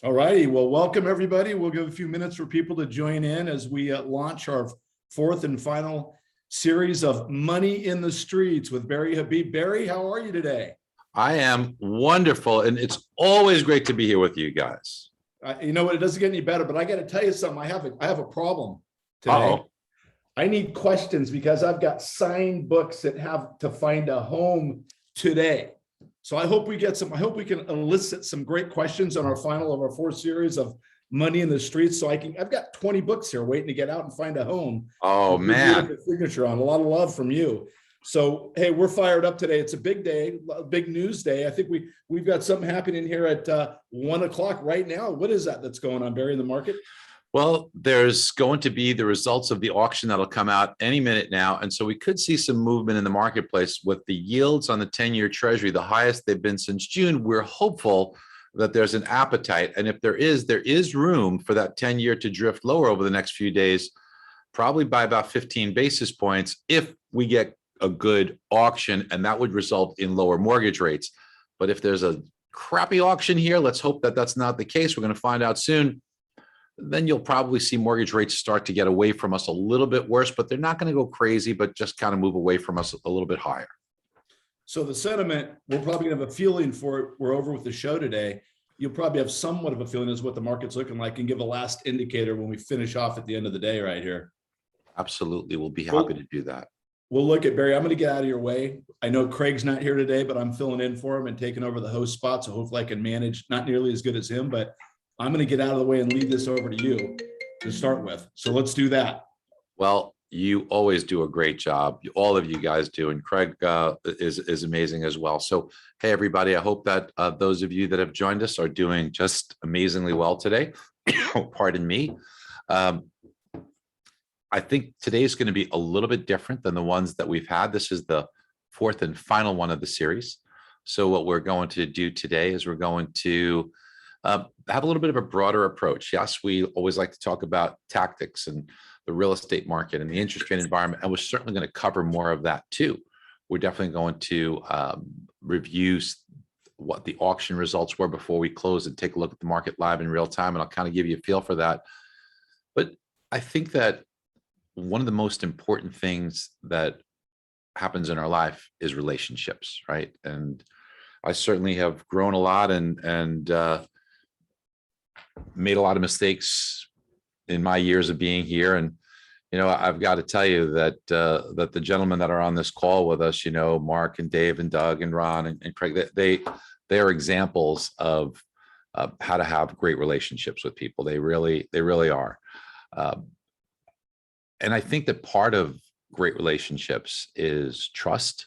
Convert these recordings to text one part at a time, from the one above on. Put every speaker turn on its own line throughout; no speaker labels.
All righty. Well, welcome everybody. We'll give a few minutes for people to join in as we launch our fourth and final series of Money in the Streets with Barry Habib. Barry, how are you today?
I am wonderful, and it's always great to be here with you guys.
You know what? It doesn't get any better, but I got to tell you something. I have a problem today.
Uh-oh.
I need questions because I've got signed books that have to find a home today. So I hope we can elicit some great questions on our final of our fourth series of Money in the Streets. So I've got 20 books here waiting to get out and find a home.
Oh man.
Signature on a lot of love from you. So, hey, we're fired up today. It's a big day, a big news day. I think we've got something happening here at 1 o'clock right now. What is that's going on, Barry, in the market?
Well, there's going to be the results of the auction that'll come out any minute now. And so we could see some movement in the marketplace with the yields on the 10-year treasury, the highest they've been since June. We're hopeful that there's an appetite. And if there is room for that 10-year to drift lower over the next few days, probably by about 15 basis points if we get a good auction, and that would result in lower mortgage rates. But if there's a crappy auction here, let's hope that that's not the case. We're going to find out soon. Then you'll probably see mortgage rates start to get away from us a little bit worse, but they're not going to go crazy, but just kind of move away from us a little bit higher.
So the sentiment, we're probably going to have a feeling for it. We're over with the show today. You'll probably have somewhat of a feeling as what the market's looking like and give a last indicator when we finish off at the end of the day right here.
Absolutely. We'll be happy to do that.
We'll look at Barry. I'm going to get out of your way. I know Craig's not here today, but I'm filling in for him and taking over the host spot. So hopefully I can manage, not nearly as good as him, but I'm going to get out of the way and leave this over to you to start with. So let's do that.
Well, you always do a great job. All of you guys do. And Craig is amazing as well. So, hey, everybody, I hope that those of you that have joined us are doing just amazingly well today. Pardon me. I think today is going to be a little bit different than the ones that we've had. This is the fourth and final one of the series. So what we're going to do today is we're going to have a little bit of a broader approach. Yes, we always like to talk about tactics and the real estate market and the interest rate environment, and we're certainly going to cover more of that too. We're definitely going to review what the auction results were before we close and take a look at the market live in real time, and I'll kind of give you a feel for that. But I think that one of the most important things that happens in our life is relationships, right? And I certainly have grown a lot and made a lot of mistakes in my years of being here. And, you know, I've got to tell you that that the gentlemen that are on this call with us, you know, Mark and Dave and Doug and Ron and Craig, they are examples of how to have great relationships with people. They really are. And I think that part of great relationships is trust.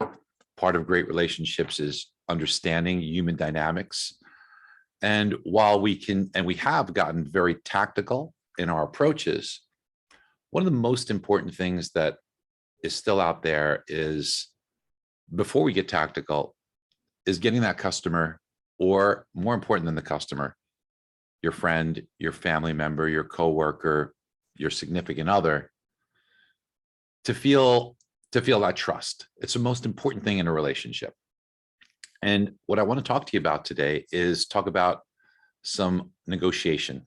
Part of great relationships is understanding human dynamics. And while we have gotten very tactical in our approaches, one of the most important things that is still out there is, before we get tactical, is getting that customer, or more important than the customer, your friend, your family member, your coworker, your significant other, to feel that trust. It's the most important thing in a relationship. And what I want to talk to you about today is talk about some negotiation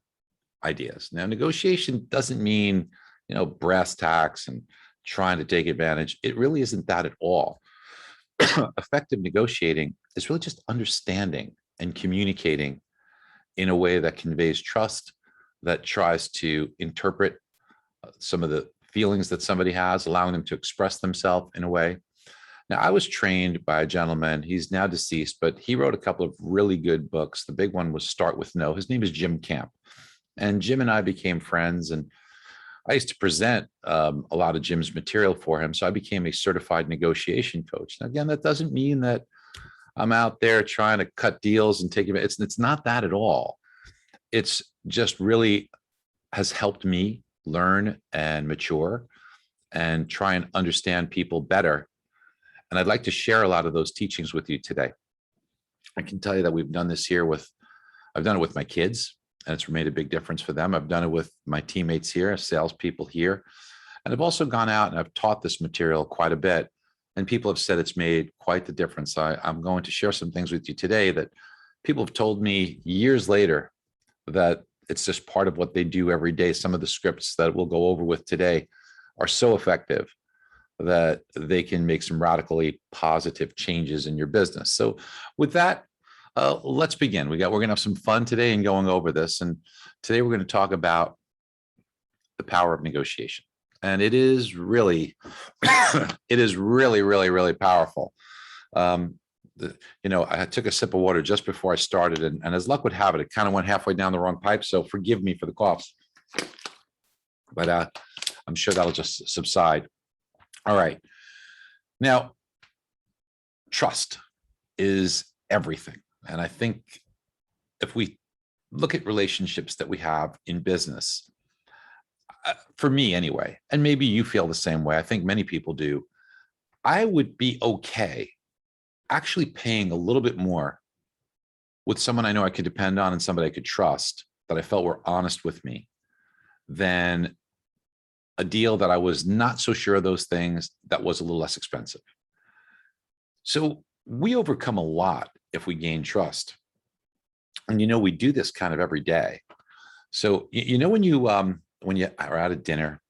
ideas. Now, negotiation doesn't mean, you know, brass tacks and trying to take advantage. It really isn't that at all. Effective negotiating is really just understanding and communicating in a way that conveys trust, that tries to interpret some of the feelings that somebody has, allowing them to express themselves in a way. Now, I was trained by a gentleman, he's now deceased, but he wrote a couple of really good books. The big one was Start With No. His name is Jim Camp. And Jim and I became friends, and I used to present a lot of Jim's material for him. So I became a certified negotiation coach. Now, again, that doesn't mean that I'm out there trying to cut deals and take it. It's not that at all. It's just really has helped me learn and mature and try and understand people better. And I'd like to share a lot of those teachings with you today. I can tell you that we've done this here I've done it with my kids, and it's made a big difference for them. I've done it with my teammates here, salespeople here. And I've also gone out and I've taught this material quite a bit, and people have said it's made quite the difference. I'm going to share some things with you today that people have told me years later that it's just part of what they do every day. Some of the scripts that we'll go over with today are so effective that they can make some radically positive changes in your business. So with that, let's begin. We're going to have some fun today in going over this. And today we're going to talk about the power of negotiation. And it is really, really powerful. I took a sip of water just before I started, and as luck would have it, it kind of went halfway down the wrong pipe. So forgive me for the coughs, but I'm sure that'll just subside. All right. Now, trust is everything. And I think if we look at relationships that we have in business, for me anyway, and maybe you feel the same way, I think many people do, I would be okay actually paying a little bit more with someone I know I could depend on and somebody I could trust, that I felt were honest with me, than a deal that I was not so sure of those things, that was a little less expensive. So we overcome a lot if we gain trust. And we do this kind of every day. So when you are at a dinner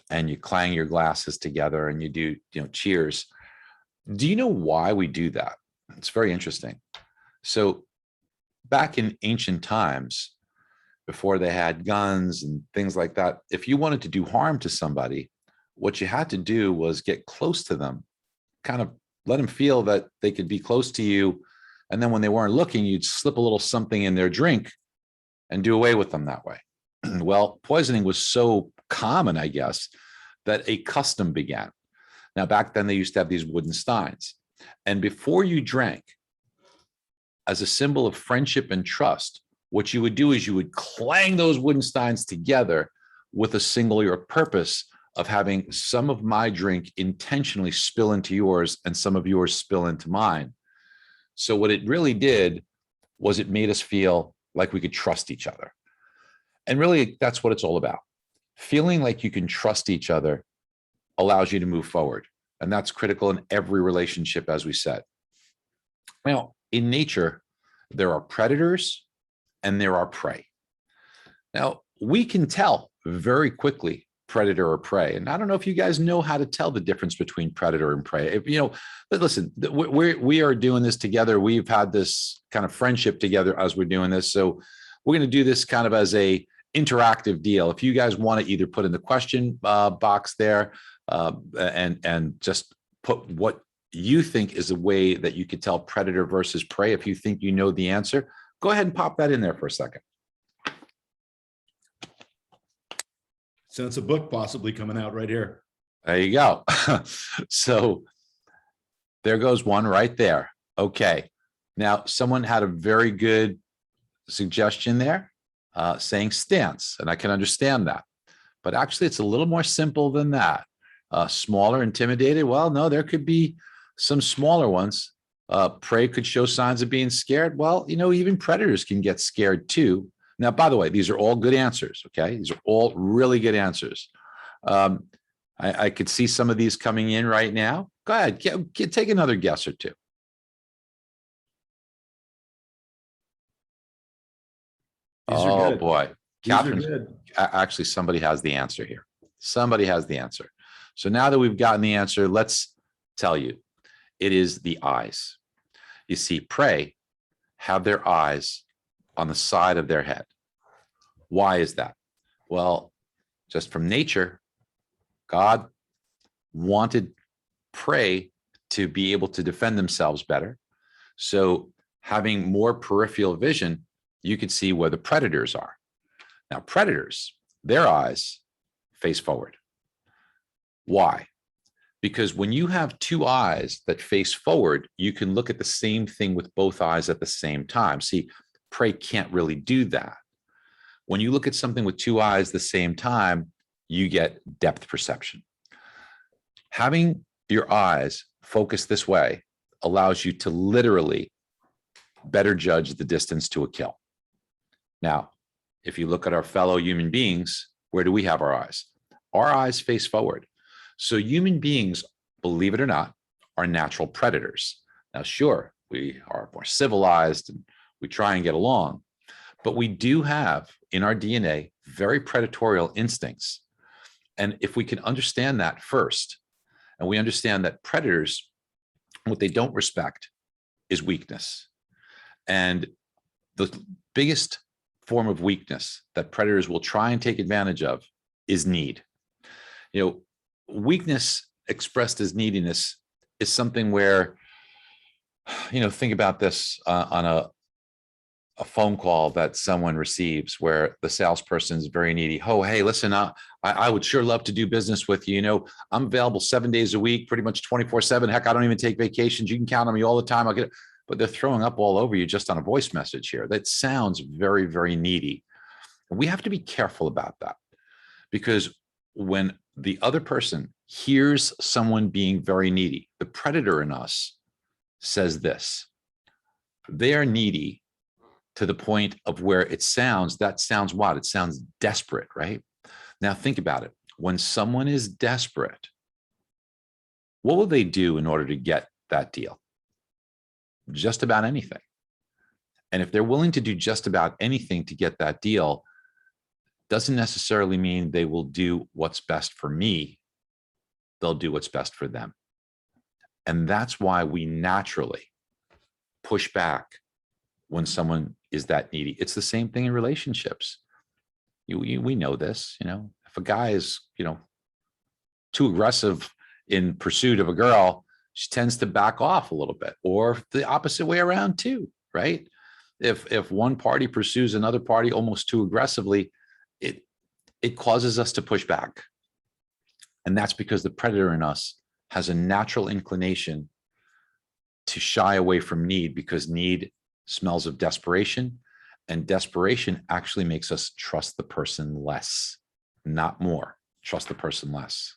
and you clang your glasses together and you do cheers, do you know why we do that? It's very interesting. So back in ancient times, before they had guns and things like that, if you wanted to do harm to somebody, what you had to do was get close to them, kind of let them feel that they could be close to you. And then when they weren't looking, you'd slip a little something in their drink and do away with them that way. Well, poisoning was so common, I guess, that a custom began. Now, back then, they used to have these wooden steins. And before you drank, as a symbol of friendship and trust, what you would do is you would clang those wooden steins together with a singular purpose of having some of my drink intentionally spill into yours and some of yours spill into mine. So what it really did was it made us feel like we could trust each other. And really, that's what it's all about. Feeling like you can trust each other allows you to move forward. And that's critical in every relationship, as we said. Now, in nature, there are predators and there are prey. Now, we can tell very quickly predator or prey. And I don't know if you guys know how to tell the difference between predator and prey. But listen, we are doing this together. We've had this kind of friendship together as we're doing this. So we're going to do this kind of as a interactive deal. If you guys want to either put in the question box there and just put what you think is a way that you could tell predator versus prey. If you think you know the answer, go ahead and pop that in there for a second.
So it's a book possibly coming out right here.
There you go. So there goes one right there. Okay. Now, someone had a very good suggestion there, saying stance, and I can understand that. But actually, it's a little more simple than that. Smaller, intimidated. Well, no, there could be some smaller ones. Prey could show signs of being scared. Well, even predators can get scared too. Now, by the way, these are all good answers. Okay, these are all really good answers. I could see some of these coming in right now. Go ahead, take another guess or two.
These are good.
Boy,
These are
Catherine.
good.
Actually, somebody has the answer here. Somebody has the answer. So now that we've gotten the answer, let's tell you, it is the eyes. You see, prey have their eyes on the side of their head. Why is that? Well, just from nature, God wanted prey to be able to defend themselves better. So having more peripheral vision, you could see where the predators are. Now, predators, their eyes face forward. Why? Because when you have two eyes that face forward, you can look at the same thing with both eyes at the same time. See, prey can't really do that. When you look at something with two eyes at the same time, you get depth perception. Having your eyes focused this way allows you to literally better judge the distance to a kill. Now, if you look at our fellow human beings, where do we have our eyes? Our eyes face forward. So human beings, believe it or not, are natural predators. Now, sure, we are more civilized and we try and get along, But we do have in our DNA very predatorial instincts. And if we can understand that first, and we understand that predators, what they don't respect is weakness. And the biggest form of weakness that predators will try and take advantage of is need. Weakness expressed as neediness is something where, think about this on a phone call that someone receives where the salesperson is very needy. Oh, hey, listen, I would sure love to do business with you. I'm available 7 days a week, pretty much 24/7. Heck, I don't even take vacations. You can count on me all the time. I'll get it. But they're throwing up all over you just on a voice message here. That sounds very, very needy. And we have to be careful about that, because when the other person hears someone being very needy, the predator in us says this: they are needy to the point of where it sounds what? It sounds desperate, right? Now think about it. When someone is desperate, what will they do in order to get that deal? Just about anything. And if they're willing to do just about anything to get that deal, doesn't necessarily mean they will do what's best for me. They'll do what's best for them. And that's why we naturally push back when someone is that needy. It's the same thing in relationships. We know this, if a guy is, too aggressive in pursuit of a girl, she tends to back off a little bit, or the opposite way around too, right? If one party pursues another party almost too aggressively, it causes us to push back. And that's because the predator in us has a natural inclination to shy away from need, because need smells of desperation, and desperation actually makes us trust the person less, not more. Trust the person less.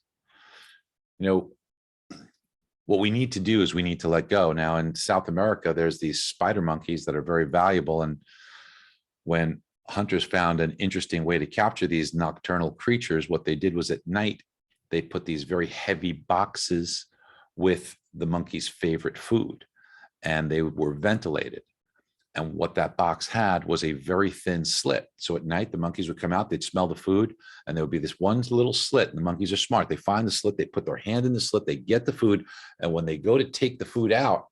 What we need to do is we need to let go. Now in South America, there's these spider monkeys that are very valuable. And when hunters found an interesting way to capture these nocturnal creatures, what they did was at night, they put these very heavy boxes with the monkey's favorite food, and they were ventilated. And what that box had was a very thin slit. So at night, the monkeys would come out, they'd smell the food, and there would be this one little slit. And the monkeys are smart. They find the slit, they put their hand in the slit, they get the food. And when they go to take the food out,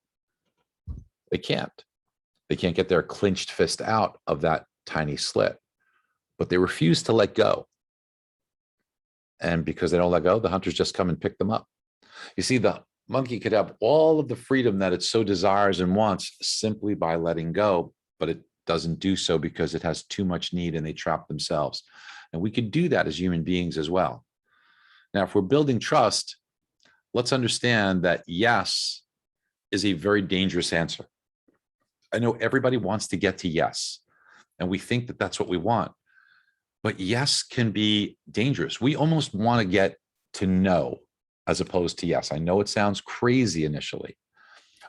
they can't. They can't get their clenched fist out of that tiny slit. But they refuse to let go. And because they don't let go, the hunters just come and pick them up. You see, the monkey could have all of the freedom that it so desires and wants simply by letting go, but it doesn't do so because it has too much need and they trap themselves. And we could do that as human beings as well. Now, if we're building trust, let's understand that yes is a very dangerous answer. I know everybody wants to get to yes, and we think that that's what we want, but yes can be dangerous. We almost want to get to no as opposed to yes. I know it sounds crazy initially,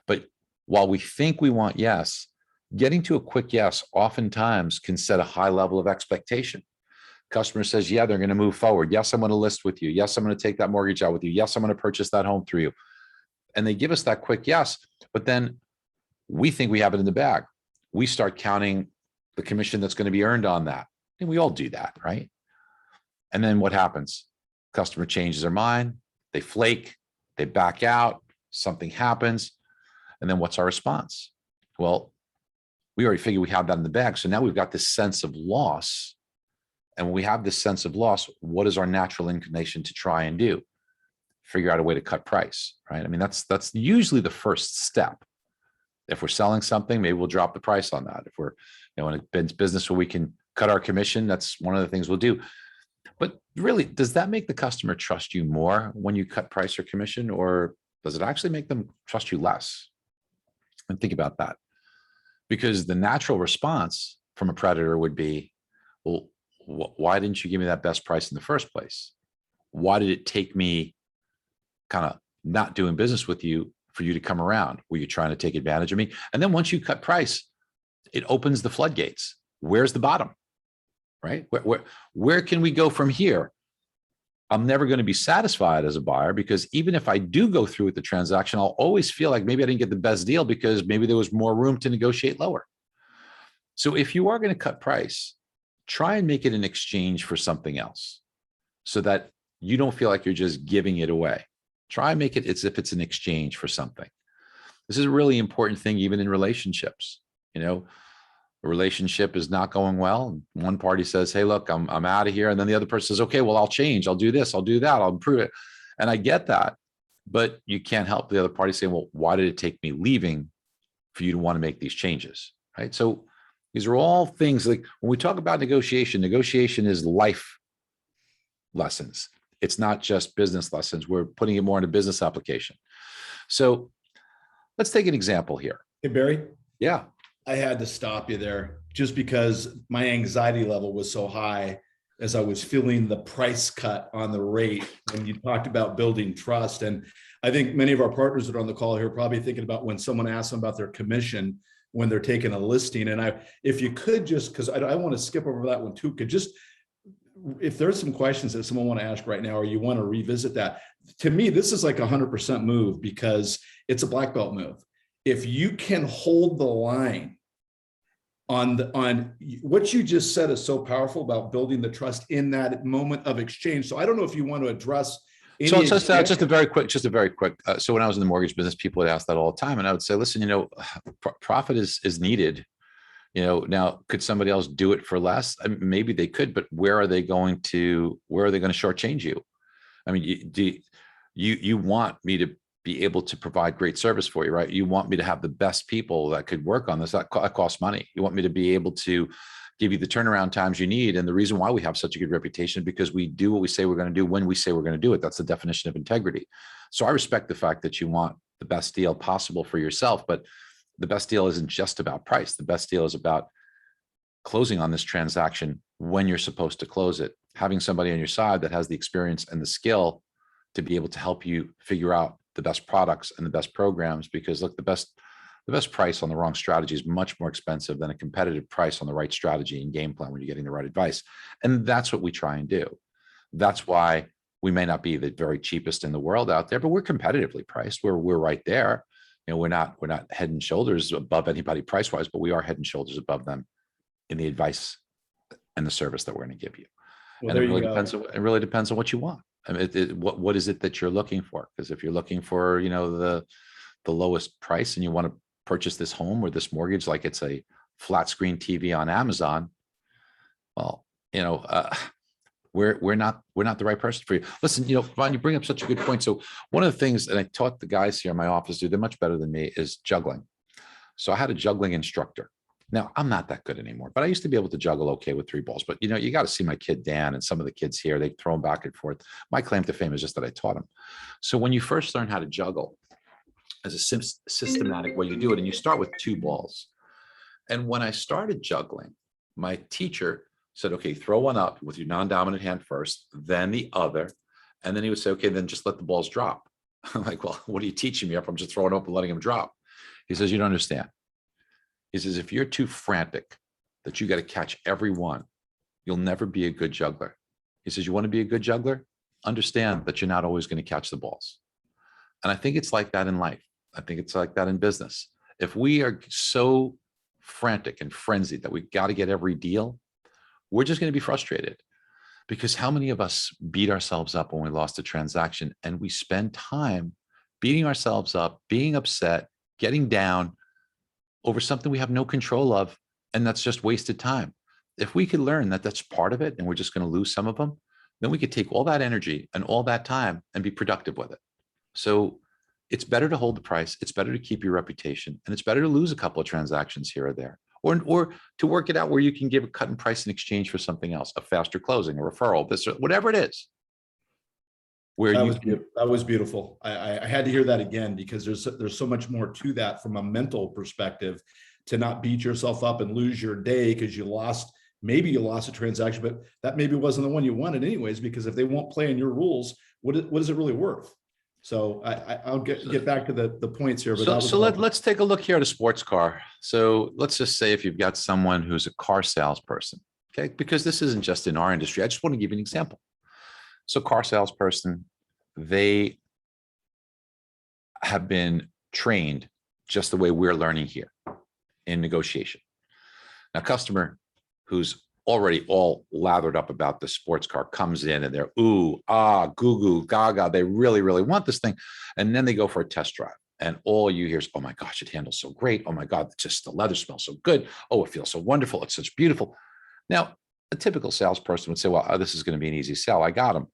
but while we think we want yes, getting to a quick yes oftentimes can set a high level of expectation. Customer says, yeah, they're going to move forward. Yes, I'm going to list with you. Yes, I'm going to take that mortgage out with you. Yes, I'm going to purchase that home through you. And they give us that quick yes, but then we think we have it in the bag. We start counting the commission that's going to be earned on that. And we all do that, right? And then what happens? Customer changes their mind. They flake, they back out, something happens. And then what's our response? Well, we already figured we have that in the bag. So now we've got this sense of loss. And when we have this sense of loss, what is our natural inclination to try and do? Figure out a way to cut price, right? I mean, that's usually the first step. If we're selling something, maybe we'll drop the price on that. If we're in a business where we can cut our commission, that's one of the things we'll do. But really, does that make the customer trust you more when you cut price or commission, or does it actually make them trust you less? And think about that, because the natural response from a predator would be, well, why didn't you give me that best price in the first place? Why did it take me kind of not doing business with you for you to come around? Were you trying to take advantage of me? And then once you cut price, it opens the floodgates. Where's the bottom? Right? Where can we go from here? I'm never going to be satisfied as a buyer, because even if I do go through with the transaction, I'll always feel like maybe I didn't get the best deal because maybe there was more room to negotiate lower. So if you are going to cut price, try and make it an exchange for something else so that you don't feel like you're just giving it away. Try and make it as if it's an exchange for something. This is a really important thing, even in relationships. You know, a relationship is not going well. One party says, hey, look, I'm out of here. And then the other person says, okay, well, I'll change. I'll do this. I'll do that. I'll improve it. And I get that. But you can't help the other party saying, well, why did it take me leaving for you to want to make these changes? Right. So these are all things like when we talk about negotiation, negotiation is life lessons. It's not just business lessons. We're putting it more into business application. So let's take an example here.
Hey, Barry.
Yeah.
I had to stop you there just because my anxiety level was so high as I was feeling the price cut on the rate when you talked about building trust. And I think many of our partners that are on the call here are probably thinking about when someone asks them about their commission when they're taking a listing. And if you could just, because I want to skip over that one too, could just, if there's some questions that someone want to ask right now, or you want to revisit that, to me, this is like 100% move because it's a black belt move. If you can hold the line on what you just said is so powerful about building the trust in that moment of exchange. So I don't know if you want to address.
So just a very quick. So when I was in the mortgage business, people would ask that all the time, and I would say, listen, you know, profit is needed. You know, now could somebody else do it for less? I mean, maybe they could, but where are they going to shortchange you? I mean, you want me to be able to provide great service for you, right? You want me to have the best people that could work on this. That costs money. You want me to be able to give you the turnaround times you need. And the reason why we have such a good reputation is because we do what we say we're going to do when we say we're going to do it. That's the definition of integrity. So I respect the fact that you want the best deal possible for yourself, but the best deal isn't just about price. The best deal is about closing on this transaction when you're supposed to close it, having somebody on your side that has the experience and the skill to be able to help you figure out the best products and the best programs. Because look, the best price on the wrong strategy is much more expensive than a competitive price on the right strategy and game plan when you're getting the right advice. And that's what we try and do. That's why we may not be the very cheapest in the world out there, but we're competitively priced. We're right there. You know, we're not head and shoulders above anybody price wise, but we are head and shoulders above them in the advice and the service that we're going to give you.
Well,
And it really depends on what you want. I mean, what is it that you're looking for? Because if you're looking for, you know, the lowest price and you want to purchase this home or this mortgage like it's a flat screen TV on Amazon, well, you know, we're not the right person for you. Listen, you know, Ron, you bring up such a good point. So one of the things, and I taught the guys here in my office do, they're much better than me, is juggling. So I had a juggling instructor. Now, I'm not that good anymore, but I used to be able to juggle okay with 3 balls. But, you know, you got to see my kid, Dan, and some of the kids here, they throw them back and forth. My claim to fame is just that I taught them. So when you first learn how to juggle as a systematic way, you do it, and you start with 2 balls. And when I started juggling, my teacher said, okay, throw one up with your non-dominant hand first, then the other. And then he would say, okay, then just let the balls drop. I'm like, well, what are you teaching me if I'm just throwing up and letting them drop? He says, you don't understand. He says, if you're too frantic that you got to catch every one, you'll never be a good juggler. He says, you want to be a good juggler? Understand that you're not always going to catch the balls. And I think it's like that in life. I think it's like that in business. If we are so frantic and frenzied that we got to get every deal, we're just going to be frustrated. Because how many of us beat ourselves up when we lost a transaction, and we spend time beating ourselves up, being upset, getting down over something we have no control of, and that's just wasted time. If we could learn that that's part of it and we're just going to lose some of them, then we could take all that energy and all that time and be productive with it. So it's better to hold the price, it's better to keep your reputation, and it's better to lose a couple of transactions here or there, or to work it out where you can give a cut in price in exchange for something else, a faster closing, a referral, this, whatever it is. Where
that was beautiful. I had to hear that again, because there's so much more to that from a mental perspective, to not beat yourself up and lose your day because maybe you lost a transaction, but that maybe wasn't the one you wanted anyways, because if they won't play in your rules, what is it really worth? So I'll get back to the points here. But
let's take a look here at a sports car. So let's just say if you've got someone who's a car salesperson, okay, because this isn't just in our industry. I just want to give you an example. So car salesperson, they have been trained just the way we're learning here in negotiation. Now, customer who's already all lathered up about the sports car comes in and they're ooh, ah, goo goo, gaga. They really, really want this thing. And then they go for a test drive. And all you hear is, oh my gosh, it handles so great. Oh my God, just the leather smells so good. Oh, it feels so wonderful. It's such beautiful. Now, a typical salesperson would say, well, this is going to be an easy sell. I got them.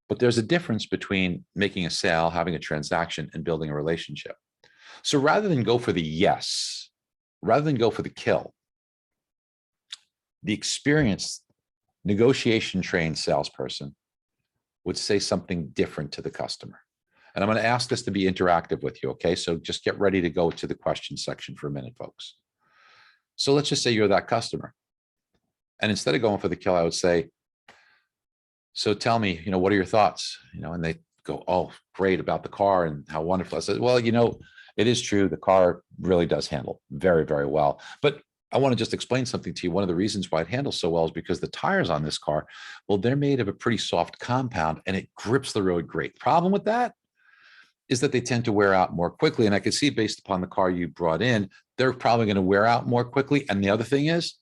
But there's a difference between making a sale, having a transaction, and building a relationship. So rather than go for the yes, rather than go for the kill, the experienced negotiation trained salesperson would say something different to the customer. And I'm going to ask this to be interactive with you. Okay. So just get ready to go to the question section for a minute, folks. So let's just say you're that customer. And instead of going for the kill, I would say, so tell me, what are your thoughts? And they go, oh, great about the car and how wonderful. I said, well, it is true. The car really does handle very, very well. But I want to just explain something to you. One of the reasons why it handles so well is because the tires on this car, well, they're made of a pretty soft compound and it grips the road great. Problem with that is that they tend to wear out more quickly. And I can see based upon the car you brought in, they're probably going to wear out more quickly. And the other thing is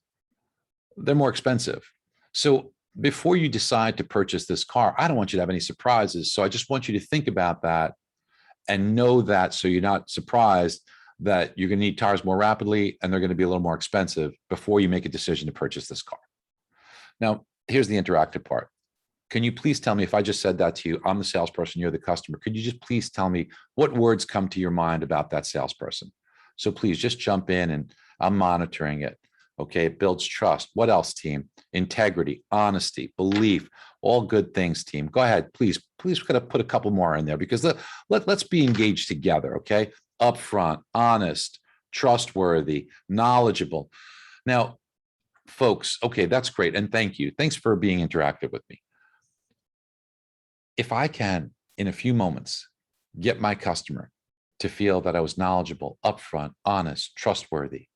they're more expensive. So before you decide to purchase this car, I don't want you to have any surprises. So I just want you to think about that and know that so you're not surprised that you're going to need tires more rapidly and they're going to be a little more expensive before you make a decision to purchase this car. Now, here's the interactive part. Can you please tell me, if I just said that to you, I'm the salesperson, you're the customer, could you just please tell me what words come to your mind about that salesperson? So please just jump in and I'm monitoring it. Okay, it builds trust. What else, team? Integrity, honesty, belief, all good things, team. Go ahead, please kind of put a couple more in there because let's be engaged together, okay? Upfront, honest, trustworthy, knowledgeable. Now, folks, okay, that's great. And thank you. Thanks for being interactive with me. If I can, in a few moments, get my customer to feel that I was knowledgeable, upfront, honest, trustworthy,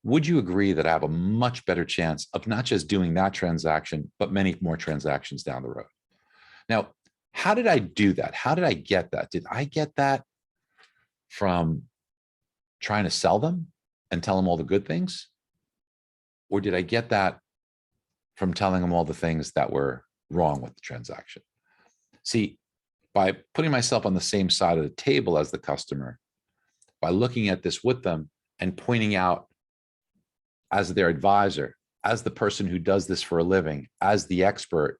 would you agree that I have a much better chance of not just doing that transaction, but many more transactions down the road? Now, how did I do that? How did I get that? Did I get that from trying to sell them and tell them all the good things? Or did I get that from telling them all the things that were wrong with the transaction? See, by putting myself on the same side of the table as the customer, by looking at this with them and pointing out as their advisor, as the person who does this for a living, as the expert,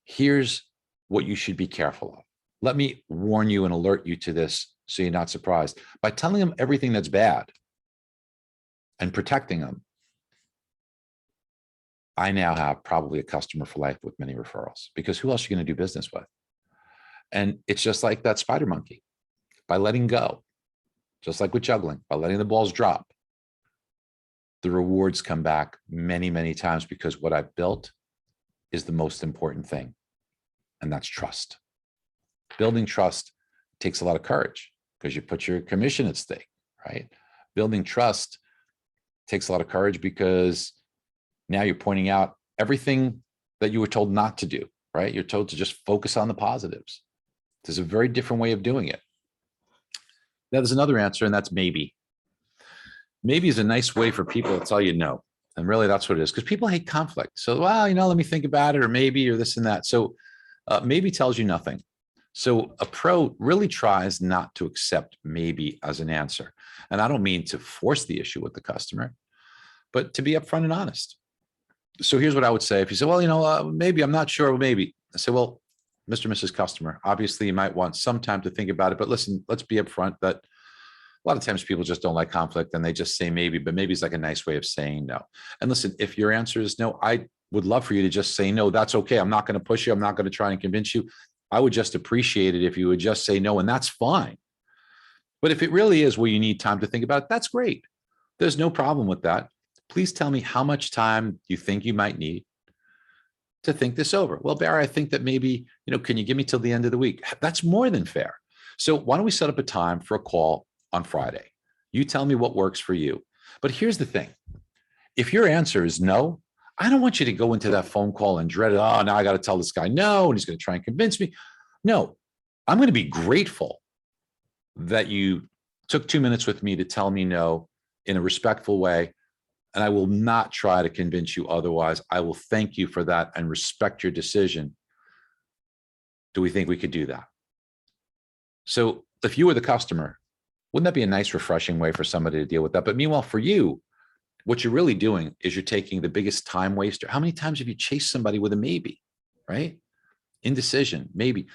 here's what you should be careful of. Let me warn you and alert you to this so you're not surprised. By telling them everything that's bad and protecting them, I now have probably a customer for life with many referrals, because who else are you going to do business with? And it's just like that spider monkey. By letting go, just like with juggling, by letting the balls drop, the rewards come back many, many times, because what I've built is the most important thing, and that's trust. Building trust takes a lot of courage because you put your commission at stake, right? Building trust takes a lot of courage because now you're pointing out everything that you were told not to do, right? You're told to just focus on the positives. There's a very different way of doing it. Now, there's another answer, and that's maybe. Maybe is a nice way for people to tell you no. And really that's what it is, because people hate conflict. So, well, let me think about it, or maybe, or this and that. So maybe tells you nothing. So a pro really tries not to accept maybe as an answer. And I don't mean to force the issue with the customer, but to be upfront and honest. So here's what I would say. If you say, well, maybe, I'm not sure, maybe. I say, well, Mr. and Mrs. Customer, obviously you might want some time to think about it, but listen, let's be upfront that a lot of times people just don't like conflict and they just say maybe, but maybe it's like a nice way of saying no. And listen, if your answer is no, I would love for you to just say no. That's okay. I'm not going to push you. I'm not going to try and convince you. I would just appreciate it if you would just say no, and that's fine. But if it really is where you need time to think about it, that's great. There's no problem with that. Please tell me how much time you think you might need to think this over. Well, Barry, I think that maybe, can you give me till the end of the week? That's more than fair. So why don't we set up a time for a call on Friday? You tell me what works for you. But here's the thing. If your answer is no, I don't want you to go into that phone call and dread it. Oh, now I got to tell this guy no, and he's going to try and convince me. No, I'm going to be grateful that you took 2 minutes with me to tell me no in a respectful way. And I will not try to convince you otherwise. I will thank you for that and respect your decision. Do we think we could do that? So if you were the customer, wouldn't that be a nice, refreshing way for somebody to deal with that? But meanwhile, for you, what you're really doing is you're taking the biggest time waster. How many times have you chased somebody with a maybe, right? Indecision, maybe.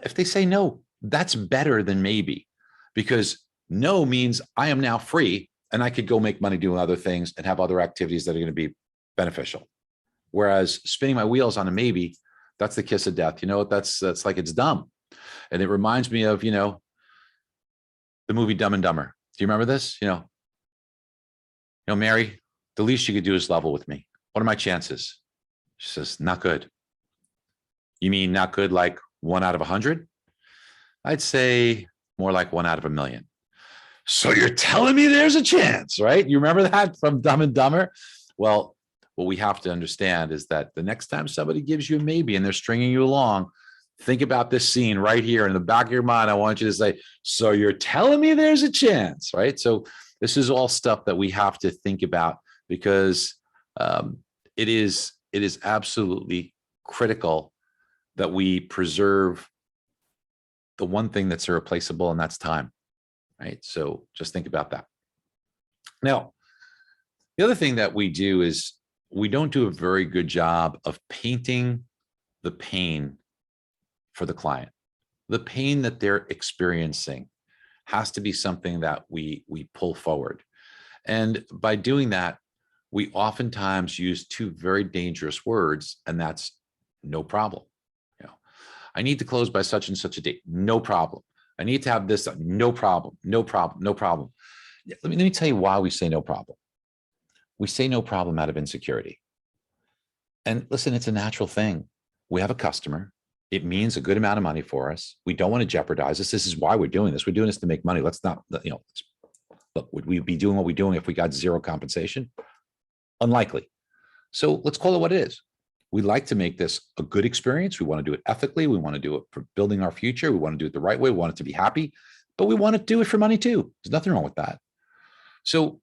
If they say no, that's better than maybe, because no means I am now free and I could go make money doing other things and have other activities that are going to be beneficial. Whereas spinning my wheels on a maybe, that's the kiss of death. You know, that's like, it's dumb. And it reminds me of, the movie Dumb and Dumber. Do you remember this? Mary, the least you could do is level with me. What are my chances? She says, not good. You mean not good like 1 out of 100? I'd say more like 1 out of 1,000,000. So you're telling me there's a chance, right? You remember that from Dumb and Dumber? Well, what we have to understand is that the next time somebody gives you a maybe and they're stringing you along, think about this scene right here in the back of your mind. I want you to say, so you're telling me there's a chance, right? So this is all stuff that we have to think about, because it is absolutely critical that we preserve the one thing that's irreplaceable, and that's time, right? So just think about that. Now, the other thing that we do is we don't do a very good job of painting the pain for the client. The pain that they're experiencing has to be something that we pull forward. And by doing that, we oftentimes use two very dangerous words, and that's no problem. I need to close by such and such a date. No problem. I need to have this. No problem. No problem. No problem. Let me tell you why we say no problem. We say no problem out of insecurity. And listen, it's a natural thing. We have a customer. It means a good amount of money for us. We don't want to jeopardize this. This is why we're doing this. We're doing this to make money. Let's not, look, would we be doing what we're doing if we got zero compensation? Unlikely. So let's call it what it is. We like to make this a good experience. We want to do it ethically. We want to do it for building our future. We want to do it the right way. We want it to be happy, but we want to do it for money too. There's nothing wrong with that. So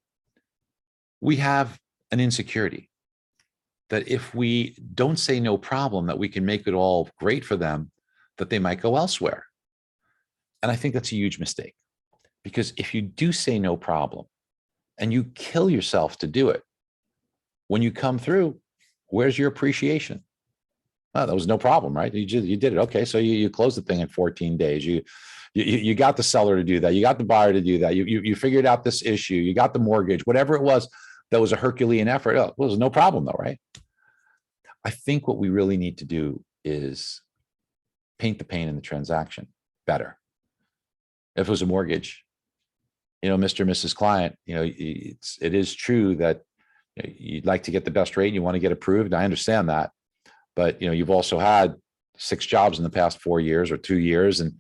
we have an insecurity that if we don't say no problem, that we can make it all great for them, that they might go elsewhere. And I think that's a huge mistake, because if you do say no problem and you kill yourself to do it, when you come through, where's your appreciation? Oh, that was no problem, right? You did it. Okay, so you closed the thing in 14 days. You got the seller to do that. You got the buyer to do that. You figured out this issue. You got the mortgage, whatever it was. That was a Herculean effort. Oh, well, it was no problem though, right? I think what we really need to do is paint the pain in the transaction better. If it was a mortgage, Mr. and Mrs. Client, it is true that you'd like to get the best rate. You want to get approved. I understand that, but you've also had 6 jobs in the past 4 years or 2 years, and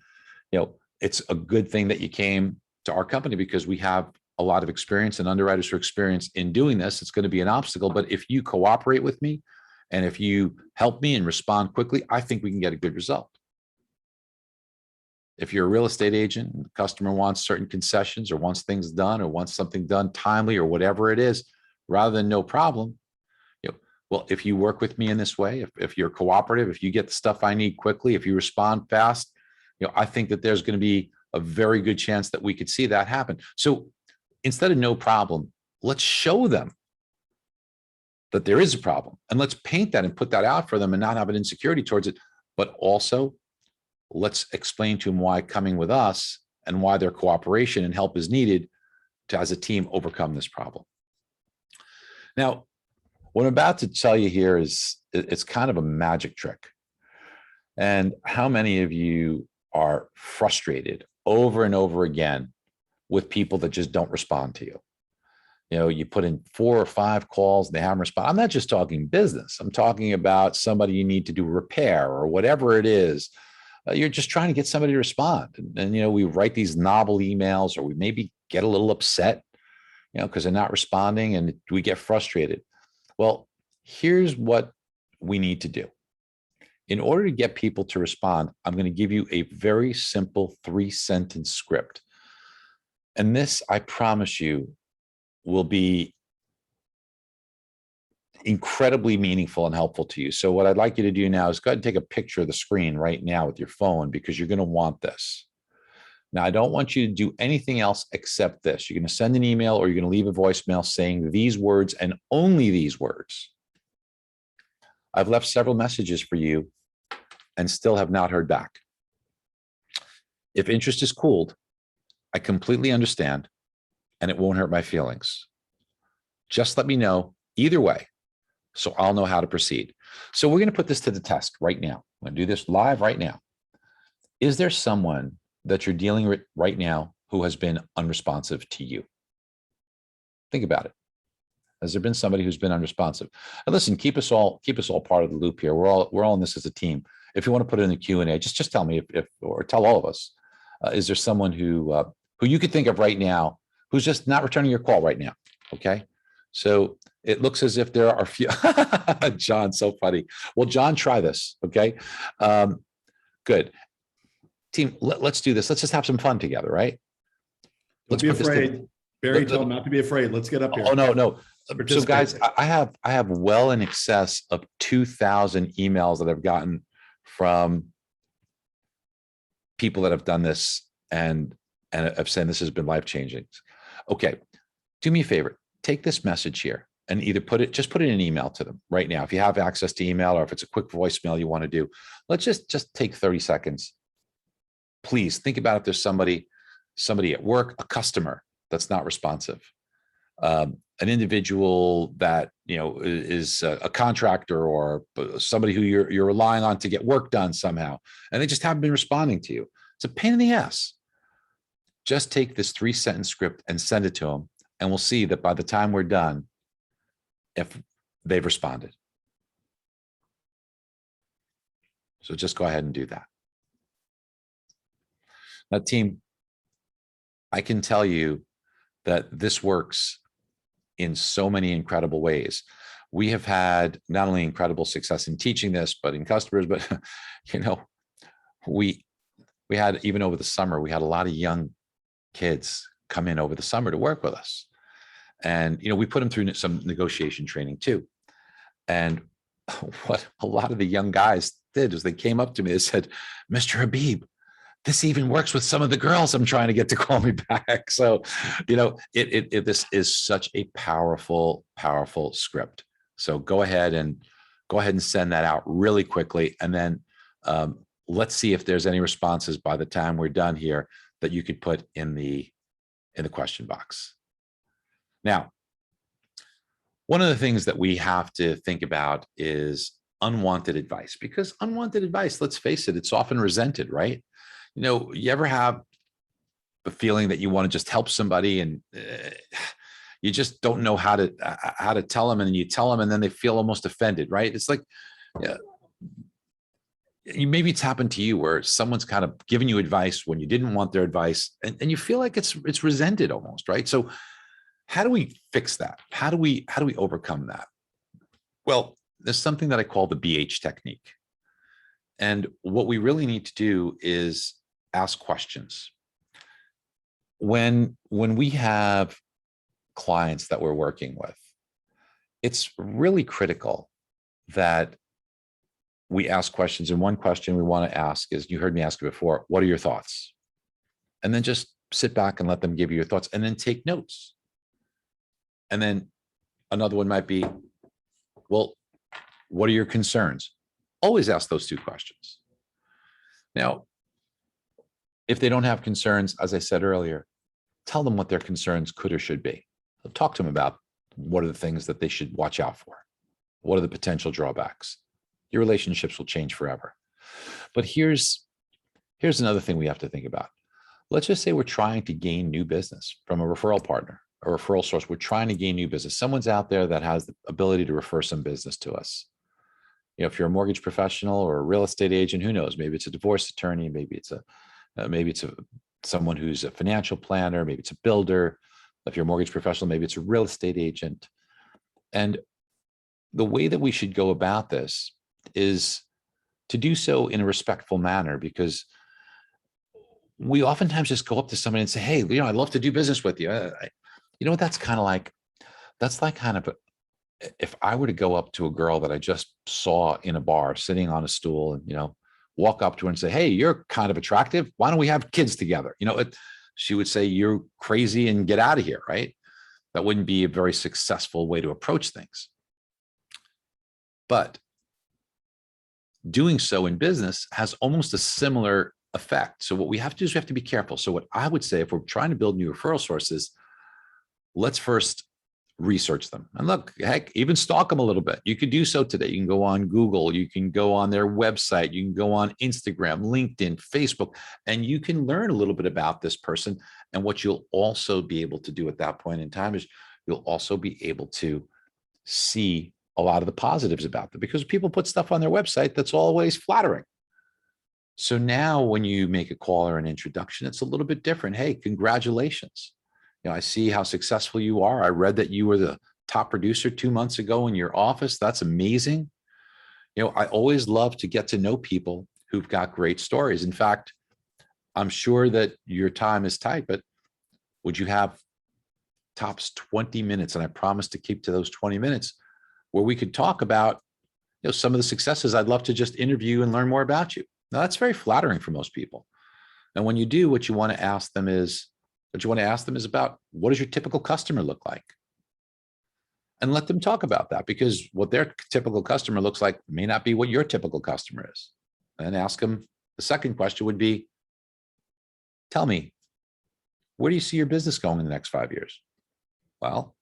it's a good thing that you came to our company, because we have a lot of experience and underwriters who are experienced in doing this. It's going to be an obstacle, but if you cooperate with me and if you help me and respond quickly, I think we can get a good result. If you're a real estate agent and the customer wants certain concessions or wants things done or wants something done timely or whatever it is, rather than no problem, well, if you work with me in this way, if you're cooperative, if you get the stuff I need quickly, if you respond fast, I think that there's going to be a very good chance that we could see that happen. So instead of no problem, let's show them that there is a problem, and let's paint that and put that out for them and not have an insecurity towards it. But also let's explain to them why coming with us and why their cooperation and help is needed to, as a team, overcome this problem. Now, what I'm about to tell you here it's kind of a magic trick. And how many of you are frustrated over and over again with people that just don't respond to you? You put in 4 or 5 calls, they haven't responded. I'm not just talking business. I'm talking about somebody you need to do repair or whatever it is. You're just trying to get somebody to respond. And we write these novel emails, or we maybe get a little upset, because they're not responding, and we get frustrated. Well, here's what we need to do. In order to get people to respond, I'm going to give you a very simple 3-sentence script. And this, I promise you, will be incredibly meaningful and helpful to you. So what I'd like you to do now is go ahead and take a picture of the screen right now with your phone, because you're going to want this. Now, I don't want you to do anything else except this. You're going to send an email or you're going to leave a voicemail saying these words and only these words. I've left several messages for you and still have not heard back. If interest is cooled, I completely understand and it won't hurt my feelings. Just let me know either way, so I'll know how to proceed. So we're going to put this to the test right now. I'm going to do this live right now. Is there someone that you're dealing with right now who has been unresponsive to you? Think about it. Has there been somebody who's been unresponsive? And listen, keep us all part of the loop here. We're all in this as a team. If you want to put it in the Q&A, just tell me if or tell all of us. Is there someone who you could think of right now who's just not returning your call right now? Okay. So it looks as if there are a few. John, so funny. Well, John, try this. Okay. Good. Team, let's do this. Let's just have some fun together, right?
Don't be afraid. Barry told him not to be afraid. Let's get up here.
Oh, no. So guys, I have well in excess of 2,000 emails that I've gotten from people that have done this and I've said this has been life-changing. Okay, do me a favor. Take this message here and either put it in an email to them right now. If you have access to email or if it's a quick voicemail you want to do, let's just take 30 seconds. Please think about if there's somebody at work, a customer that's not responsive, an individual that is a contractor or somebody who you're relying on to get work done somehow, and they just haven't been responding to you. It's a pain in the ass. Just take this 3-sentence script and send it to them, and we'll see that by the time we're done, if they've responded. So just go ahead and do that. Now, team, I can tell you that this works in so many incredible ways. We have had not only incredible success in teaching this, but in customers, but we had, even over the summer, we had a lot of young kids come in over the summer to work with us. And, we put them through some negotiation training too. And what a lot of the young guys did is they came up to me and said, Mr. Habib, this even works with some of the girls I'm trying to get to call me back. So, this is such a powerful script. So go ahead and send that out really quickly. And then let's see if there's any responses by the time we're done here that you could put in the question box. Now, one of the things that we have to think about is unwanted advice, because unwanted advice, let's face it, it's often resented, right? You ever have the feeling that you want to just help somebody and you just don't know how to tell them, and then you tell them and then they feel almost offended, right? It's like, maybe it's happened to you where someone's kind of giving you advice when you didn't want their advice, and you feel like it's resented almost, right? So how do we fix that? How do we overcome that? Well, there's something that I call the BH technique. And what we really need to do is ask questions. When we have clients that we're working with, it's really critical that we ask questions. And one question we want to ask is, you heard me ask it before, what are your thoughts? And then just sit back and let them give you your thoughts, and then take notes. And then another one might be, well, what are your concerns? Always ask those two questions. Now, if they don't have concerns, as I said earlier, tell them what their concerns could or should be. Talk to them about what are the things that they should watch out for. What are the potential drawbacks? Your relationships will change forever. But here's another thing we have to think about. Let's just say we're trying to gain new business from a referral partner, a referral source. We're trying to gain new business. Someone's out there that has the ability to refer some business to us. If you're a mortgage professional or a real estate agent, who knows? Maybe it's a divorce attorney. Maybe it's someone who's a financial planner. Maybe it's a builder. If you're a mortgage professional, maybe it's a real estate agent. And the way that we should go about this is to do so in a respectful manner, because we oftentimes just go up to somebody and say, hey, I'd love to do business with you. That's kind of if I were to go up to a girl that I just saw in a bar sitting on a stool and, walk up to her and say, hey, you're kind of attractive. Why don't we have kids together? She would say, you're crazy and get out of here, right? That wouldn't be a very successful way to approach things. But doing so in business has almost a similar effect. So what we have to do is we have to be careful. So what I would say, if we're trying to build new referral sources, let's first research them. And look, heck, even stalk them a little bit. You could do so today. You can go on Google, you can go on their website, you can go on Instagram, LinkedIn, Facebook, and you can learn a little bit about this person. And what you'll also be able to do at that point in time is you'll also be able to see a lot of the positives about them, because people put stuff on their website that's always flattering. So now when you make a call or an introduction, it's a little bit different. Hey, congratulations. I see how successful you are. I read that you were the top producer 2 months ago in your office. That's amazing. I always love to get to know people who've got great stories. In fact, I'm sure that your time is tight, but would you have tops 20 minutes? And I promise to keep to those 20 minutes where we could talk about, some of the successes. I'd love to just interview and learn more about you. Now, that's very flattering for most people. And when you do, what you want to ask them is about, what does your typical customer look like? And let them talk about that, because what their typical customer looks like may not be what your typical customer is. And ask them, the second question would be, tell me, where do you see your business going in the next 5 years? Well,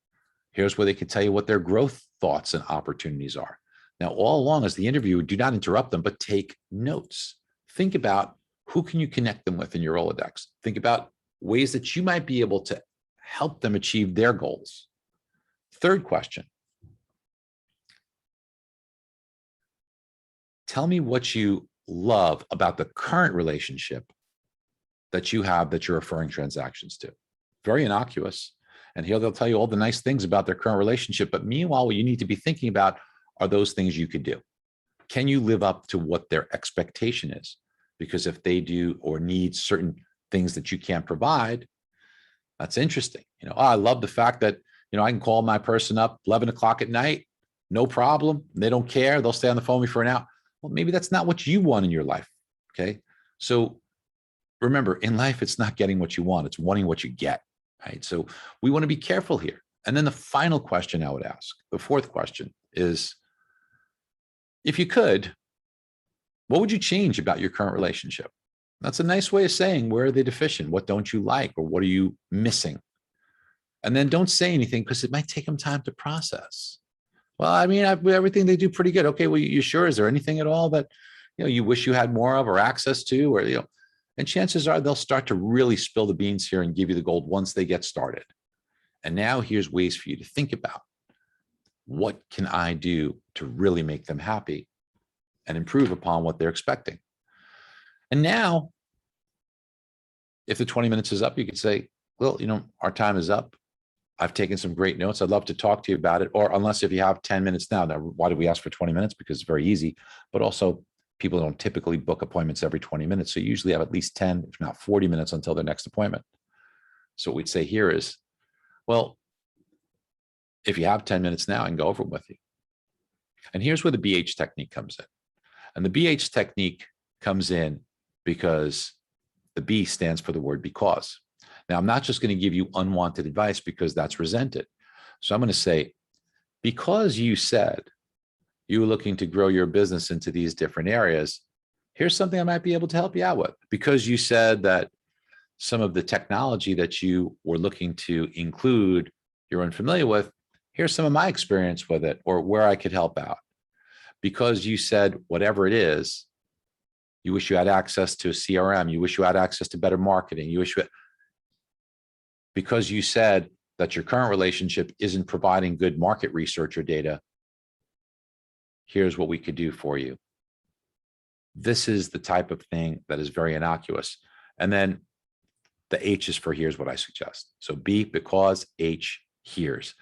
here's where they can tell you what their growth thoughts and opportunities are. Now, all along as the interviewer, do not interrupt them, but take notes. Think about who can you connect them with in your Rolodex. Think about ways that you might be able to help them achieve their goals. Third question. Tell me what you love about the current relationship that you have that you're referring transactions to. Very innocuous. And here they'll tell you all the nice things about their current relationship. But meanwhile, what you need to be thinking about are those things you could do. Can you live up to what their expectation is? Because if they do or need certain things that you can't provide, that's interesting. I love the fact that, I can call my person up 11 o'clock at night, no problem. They don't care. They'll stay on the phone with me for an hour. Well, maybe that's not what you want in your life. Okay. So remember, in life, it's not getting what you want. It's wanting what you get. Right. So we want to be careful here. And then the final question I would ask, the fourth question is, if you could, what would you change about your current relationship? That's a nice way of saying, where are they deficient? What don't you like? Or what are you missing? And then don't say anything, because it might take them time to process. Well, I mean, everything they do pretty good. Okay, well, you sure? Is there anything at all that, you wish you had more of or access to, or, and chances are they'll start to really spill the beans here and give you the gold once they get started. And now here's ways for you to think about, what can I do to really make them happy and improve upon what they're expecting? And now, if the 20 minutes is up, you could say, well, our time is up. I've taken some great notes. I'd love to talk to you about it. Or unless if you have 10 minutes now, why did we ask for 20 minutes? Because it's very easy, but also people don't typically book appointments every 20 minutes. So you usually have at least 10, if not 40 minutes until their next appointment. So what we'd say here is, well, if you have 10 minutes now, I can go over it with you. And here's where the BH technique comes in. And the BH technique comes in because the B stands for the word because. Now, I'm not just going to give you unwanted advice because that's resented. So I'm going to say, because you said you were looking to grow your business into these different areas, here's something I might be able to help you out with. Because you said that some of the technology that you were looking to include, you're unfamiliar with, here's some of my experience with it, or where I could help out. Because you said whatever it is, you wish you had access to a CRM, you wish you had access to better marketing, because you said that your current relationship isn't providing good market research or data, here's what we could do for you. This is the type of thing that is very innocuous. And then the H is for here's what I suggest. So B, because, H, here's.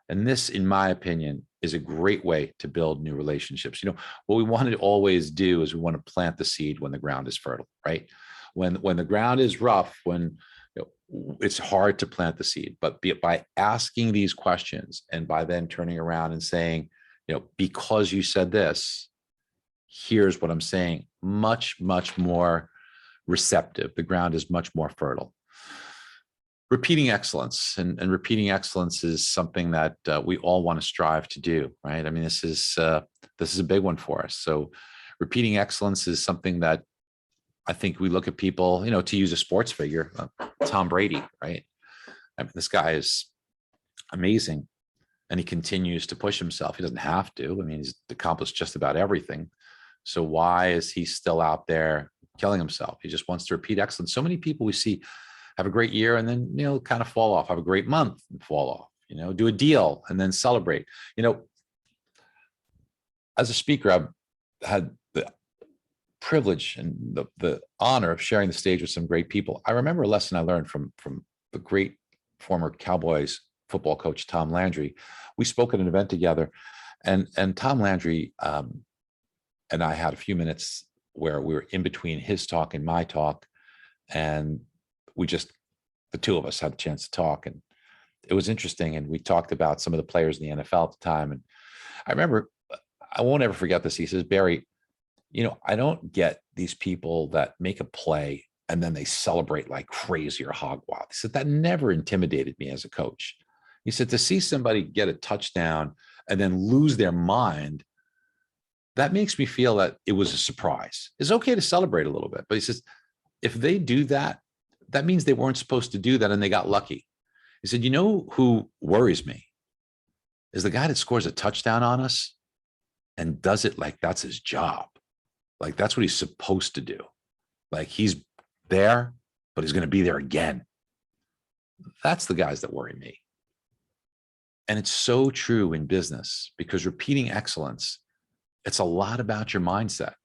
And this, in my opinion, is a great way to build new relationships. What we want to always do is we want to plant the seed when the ground is fertile, right? When the ground is rough, when it's hard to plant the seed, but by asking these questions and by then turning around and saying, because you said this, here's what I'm saying, much, much more receptive. The ground is much more fertile. Repeating excellence, and repeating excellence is something that we all want to strive to do, right? I mean, this is a big one for us. So repeating excellence is something that I think we look at people, to use a sports figure, Tom Brady, right? I mean, this guy is amazing and he continues to push himself. He doesn't have to. I mean, he's accomplished just about everything. So why is he still out there killing himself? He just wants to repeat excellence. So many people we see have a great year and then, kind of fall off, have a great month and fall off, do a deal and then celebrate. As a speaker, I've had the privilege and the honor of sharing the stage with some great people. I remember a lesson I learned from the great former Cowboys football coach, Tom Landry. We spoke at an event together and Tom Landry and I had a few minutes where we were in between his talk and my talk. And the two of us had a chance to talk, and it was interesting. And we talked about some of the players in the NFL at the time. And I remember, I won't ever forget this. He says, Barry, I don't get these people that make a play and then they celebrate like crazy or hog wild. He said, that never intimidated me as a coach. He said, to see somebody get a touchdown and then lose their mind, that makes me feel that it was a surprise. It's okay to celebrate a little bit, but he says, if they do that, that means they weren't supposed to do that and they got lucky. He said, who worries me is the guy that scores a touchdown on us and does it like that's his job. Like that's what he's supposed to do. Like he's there, but he's going to be there again. That's the guys that worry me. And it's so true in business because repeating excellence, it's a lot about your mindset.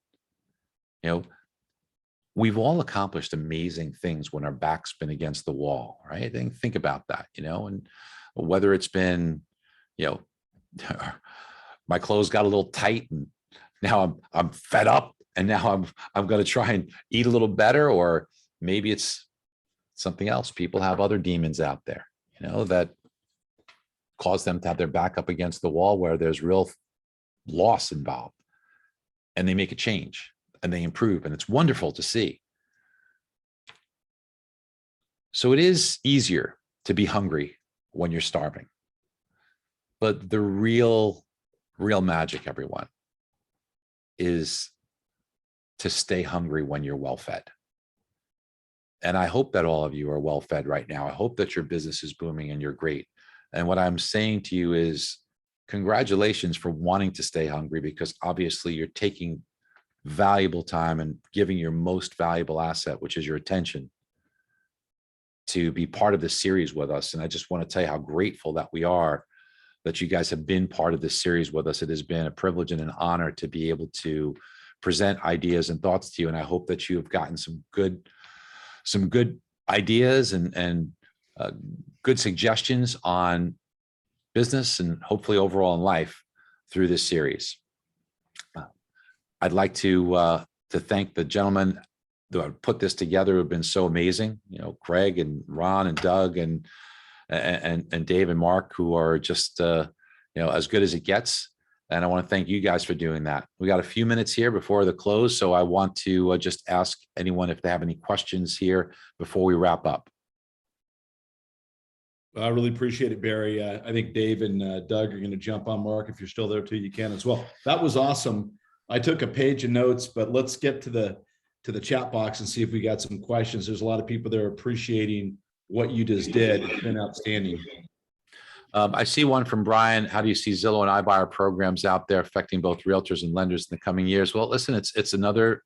We've all accomplished amazing things when our back's been against the wall, right? Think about that, and whether it's been, my clothes got a little tight and now I'm fed up and now I'm going to try and eat a little better, or maybe it's something else. People have other demons out there, that cause them to have their back up against the wall where there's real loss involved, and they make a change. And they improve, and it's wonderful to see. So it is easier to be hungry when you're starving. But the real magic, everyone, is to stay hungry when you're well fed. And I hope that all of you are well fed right now. I hope that your business is booming and you're great. And what I'm saying to you is congratulations for wanting to stay hungry, because obviously you're taking valuable time and giving your most valuable asset, which is your attention, to be part of this series with us. And I just want to tell you how grateful that we are that you guys have been part of this series with us. It has been a privilege and an honor to be able to present ideas and thoughts to you. And I hope that you have gotten some good ideas and good suggestions on business and hopefully overall in life through this series. I'd like to thank the gentlemen that put this together, who have been so amazing. Craig and Ron and Doug and Dave and Mark, who are just as good as it gets. And I want to thank you guys for doing that. We got a few minutes here before the close, so I want to just ask anyone if they have any questions here before we wrap up.
I really appreciate it, Barry. I think Dave and Doug are going to jump on. Mark, if you're still there too, you can as well. That was awesome. I took a page of notes, but let's get to the chat box and see if we got some questions. There's a lot of people there appreciating what you just did. It's been outstanding.
I see one from Brian. How do you see Zillow and iBuyer programs out there affecting both realtors and lenders in the coming years? Well, listen, it's another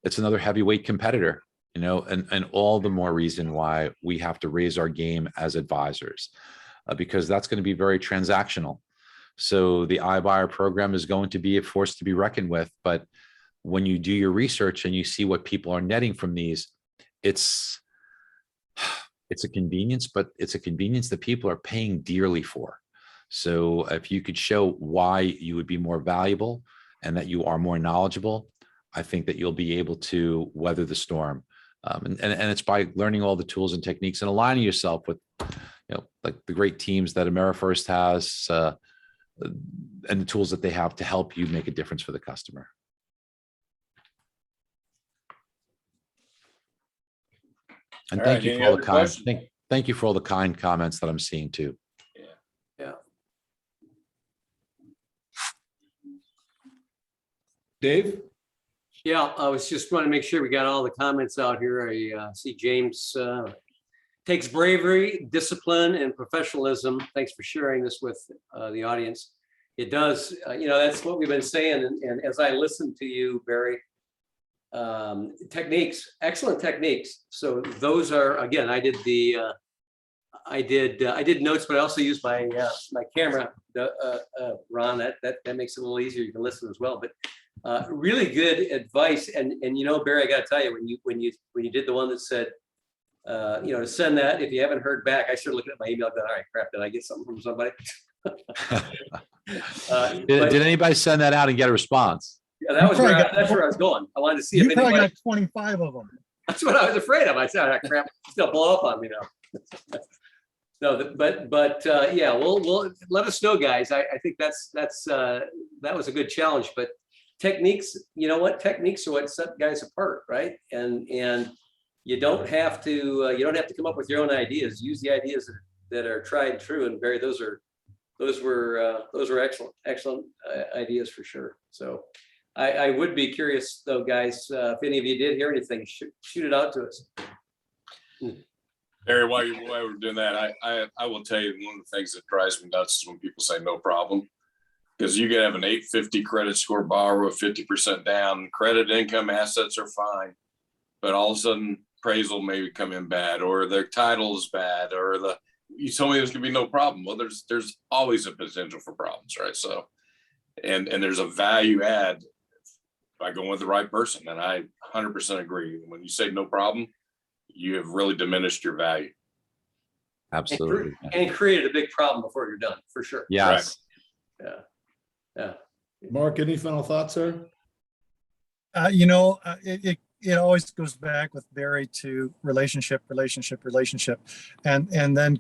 heavyweight competitor, and all the more reason why we have to raise our game as advisors, because that's going to be very transactional. So the iBuyer program is going to be a force to be reckoned with. But when you do your research and you see what people are netting from these, it's a convenience, but it's a convenience that people are paying dearly for. So if you could show why you would be more valuable and that you are more knowledgeable, I think that you'll be able to weather the storm. And it's by learning all the tools and techniques and aligning yourself with, like the great teams that AmeriFirst has, and the tools that they have to help you make a difference for the customer. And thank you for all the kind, thank you for all the kind comments that I'm seeing too.
Yeah.
Dave?
Yeah, I was just trying to make sure we got all the comments out here. I see James takes bravery, discipline, and professionalism. Thanks for sharing this with the audience. It does, that's what we've been saying. And as I listen to you, Barry, techniques, excellent techniques. So those are, again, I did notes, but I also used my my camera, Ron. That makes it a little easier. You can listen as well. But really good advice. And Barry, I got to tell you, when you did the one that said, to send that, if you haven't heard back, I started looking at my email. Going, all right, crap, did I get something from somebody?
Did anybody send that out and get a response?
Yeah, that's where I was going. I wanted to see if
You probably
anybody.
got 25 of them.
That's what I was afraid of. I said, "Ah, crap, it's gonna blow up on me now." No, but yeah, we'll let us know, guys. I think that was a good challenge. But techniques, you know what? Techniques are what set guys apart, right? And you don't have to come up with your own ideas. Use the ideas that are tried and true. And Barry, those were excellent ideas for sure. So I would be curious though, guys, if any of you did hear anything, shoot it out to us.
Barry, while we're doing that, I will tell you, one of the things that drives me nuts is when people say no problem, because you could have an 850 credit score borrower with 50% down, credit, income, assets are fine, but all of a sudden appraisal may come in bad, or their title is bad, or you told me there's gonna be no problem. Well, there's always a potential for problems, right? So, and there's a value add by going with the right person, and I 100% agree. When you say no problem, you have really diminished your value.
Absolutely.
And created a big problem before you're done, for sure.
Yes.
Yeah.
Mark, any final thoughts, sir?
It always goes back with Barry to relationship, and then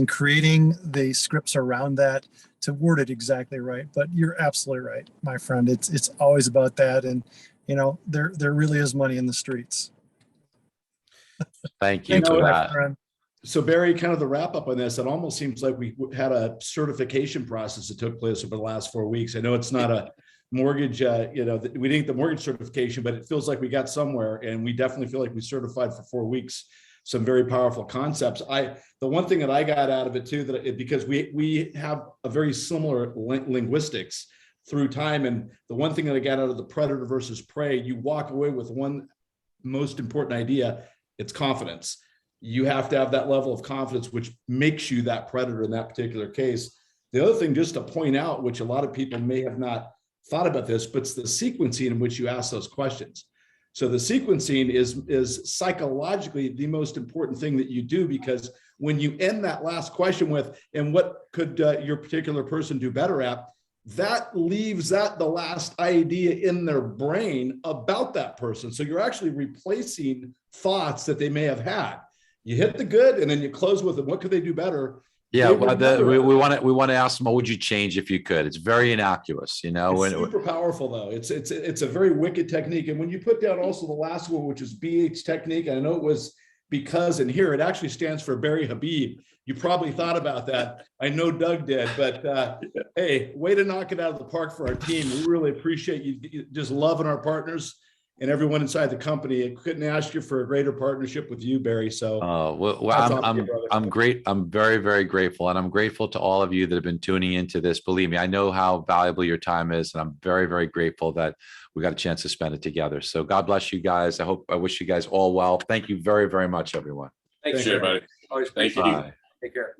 creating the scripts around that to word it exactly right. But you're absolutely right, my friend. It's always about that, and there really is money in the streets.
Thank you for that.
Friend.
So Barry, kind of the wrap up on this, it almost seems like we had a certification process that took place over the last 4 weeks. I know it's not a mortgage, we didn't get the mortgage certification, but it feels like we got somewhere, and we definitely feel like we certified for 4 weeks some very powerful concepts. The one thing that I got out of it too, because we have a very similar linguistics through time, and the one thing that I got out of the predator versus prey, you walk away with one most important idea: it's confidence. You have to have that level of confidence, which makes you that predator in that particular case. The other thing, just to point out, which a lot of people may have not thought about this, but it's the sequencing in which you ask those questions. So the sequencing is psychologically the most important thing that you do, because when you end that last question with, and what could your particular person do better at, that leaves the last idea in their brain about that person. So you're actually replacing thoughts that they may have had. You hit the good, and then you close with them. What could they do better?
Yeah, we want to ask them, what would you change if you could? It's very innocuous,
It's super powerful though. It's a very wicked technique. And when you put down also the last one, which is BH technique, I know it was because, and here it actually stands for Barry Habib. You probably thought about that. I know Doug did, but hey, way to knock it out of the park for our team. We really appreciate you just loving our partners and everyone inside the company. I couldn't ask you for a greater partnership with you, Barry. So
I'm great. I'm very, very grateful. And I'm grateful to all of you that have been tuning into this. Believe me, I know how valuable your time is. And I'm very, very grateful that we got a chance to spend it together. So God bless you guys. I wish you guys all well. Thank you very, very much, everyone.
Thanks,
Appreciate it, buddy.
Always
Thank you.
appreciate it. Take care.